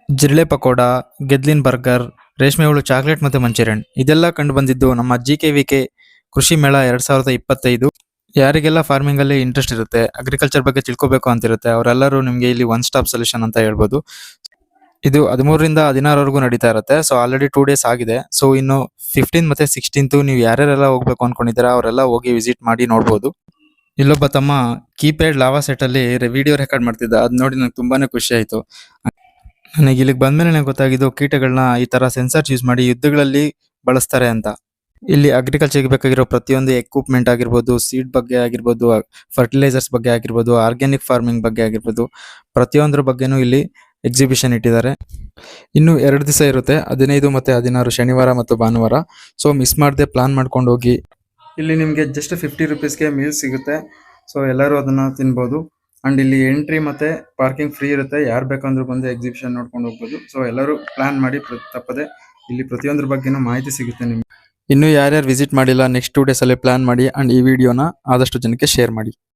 ಜಿರಳೆ ಪಕೋಡ, ಗೆದ್ಲಿನ್ ಬರ್ಗರ್, ರೇಷ್ಮೆ ಹುಳು ಚಾಕ್ಲೇಟ್ ಮತ್ತೆ ಮಂಚೂರಿಯನ್ ಇದೆಲ್ಲ ಕಂಡು ಬಂದಿದ್ದು ನಮ್ಮ GKVK ಕೃಷಿ ಮೇಳ 2025. ಯಾರಿಗೆಲ್ಲ ಫಾರ್ಮಿಂಗ್ ಅಲ್ಲಿ ಇಂಟ್ರೆಸ್ಟ್ ಇರುತ್ತೆ, ಅಗ್ರಿಕಲ್ಚರ್ ಬಗ್ಗೆ ತಿಳ್ಕೊಬೇಕು ಅಂತಿರುತ್ತೆ, ಅವರೆಲ್ಲರೂ ನಿಮ್ಗೆ ಇಲ್ಲಿ ಒನ್ ಸ್ಟಾಪ್ ಸೊಲ್ಯೂಷನ್ ಅಂತ ಹೇಳ್ಬೋದು. ಇದು 13ರಿಂದ 16ವರೆಗೂ ನಡೀತಾ ಇರುತ್ತೆ. ಸೊ ಆಲ್ರೆಡಿ 2 ಡೇಸ್ ಆಗಿದೆ. ಸೊ ಇನ್ನು 15 ಮತ್ತೆ 16 ನೀವು ಯಾರ್ಯಾರೆಲ್ಲ ಹೋಗ್ಬೇಕು ಅನ್ಕೊಂಡಿದ್ದೀರಾ ಅವರೆಲ್ಲ ಹೋಗಿ ವಿಸಿಟ್ ಮಾಡಿ ನೋಡ್ಬೋದು. ಇಲ್ಲೊಬ್ಬ ತಮ್ಮ ಕೀಪ್ಯಾಡ್ ಲಾವಾ ಸೆಟ್ ಅಲ್ಲಿ ವಿಡಿಯೋ ರೆಕಾರ್ಡ್ ಮಾಡ್ತಿದ್ದ. ಅದ್ ನೋಡಿ ನಂಗೆ ತುಂಬಾನೇ ಖುಷಿ ಆಯ್ತು. ನನಗೆ ಇಲ್ಲಿಗೆ ಬಂದ್ಮೇಲೆ ನನಗೆ ಗೊತ್ತಾಗಿದ್ದು ಕೀಟಗಳನ್ನ ಈ ತರ ಸೆನ್ಸರ್ಸ್ ಯೂಸ್ ಮಾಡಿ ಯುದ್ಧಗಳಲ್ಲಿ ಬಳಸ್ತಾರೆ ಅಂತ. ಇಲ್ಲಿ ಅಗ್ರಿಕಲ್ಚರ್ಗೆ ಬೇಕಾಗಿರೋ ಪ್ರತಿಯೊಂದು ಎಕ್ವಿಪ್ಮೆಂಟ್ ಆಗಿರ್ಬೋದು, ಸೀಡ್ ಬಗ್ಗೆ ಆಗಿರ್ಬೋದು, ಫರ್ಟಿಲೈಸರ್ಸ್ ಬಗ್ಗೆ ಆಗಿರ್ಬೋದು, ಆರ್ಗ್ಯಾನಿಕ್ ಫಾರ್ಮಿಂಗ್ ಬಗ್ಗೆ ಆಗಿರ್ಬೋದು, ಪ್ರತಿಯೊಂದ್ರ ಬಗ್ಗೆನೂ ಇಲ್ಲಿ ಎಕ್ಸಿಬಿಷನ್ ಇಟ್ಟಿದ್ದಾರೆ. ಇನ್ನು 2 ದಿವಸ ಇರುತ್ತೆ, 15 ಮತ್ತೆ 16 ಶನಿವಾರ ಮತ್ತು ಭಾನುವಾರ. ಸೊ ಮಿಸ್ ಮಾಡದೆ ಪ್ಲಾನ್ ಮಾಡ್ಕೊಂಡು ಹೋಗಿ. ಇಲ್ಲಿ ನಿಮಗೆ ಜಸ್ಟ್ 50 ರುಪೀಸ್ಗೆ ಮೀಲ್ ಸಿಗುತ್ತೆ. ಸೊ ಎಲ್ಲರೂ ಅದನ್ನ ತಿನ್ಬೋದು. ಅಂಡ್ ಇಲ್ಲಿ ಎಂಟ್ರಿ ಮತ್ತೆ ಪಾರ್ಕಿಂಗ್ ಫ್ರೀ ಇರುತ್ತೆ. ಯಾರು ಬೇಕಂದ್ರೂ ಬಂದು ಎಕ್ಸಿಬಿಷನ್ ನೋಡ್ಕೊಂಡು ಹೋಗ್ಬೋದು. ಸೊ ಎಲ್ಲರೂ ಪ್ಲಾನ್ ಮಾಡಿ ತಪ್ಪದೆ. ಇಲ್ಲಿ ಪ್ರತಿಯೊಂದ್ರ ಬಗ್ಗೆನೂ ಮಾಹಿತಿ ಸಿಗುತ್ತೆ ನಿಮ್ಗೆ. ಇನ್ನು ಯಾರ್ಯಾರು ವಿಸಿಟ್ ಮಾಡಿಲ್ಲ, ನೆಕ್ಸ್ಟ್ 2 ಡೇಸ್ ಅಲ್ಲಿ ಪ್ಲಾನ್ ಮಾಡಿ ಅಂಡ್ ಈ ವಿಡಿಯೋನ ಆದಷ್ಟು ಜನಕ್ಕೆ ಶೇರ್ ಮಾಡಿ.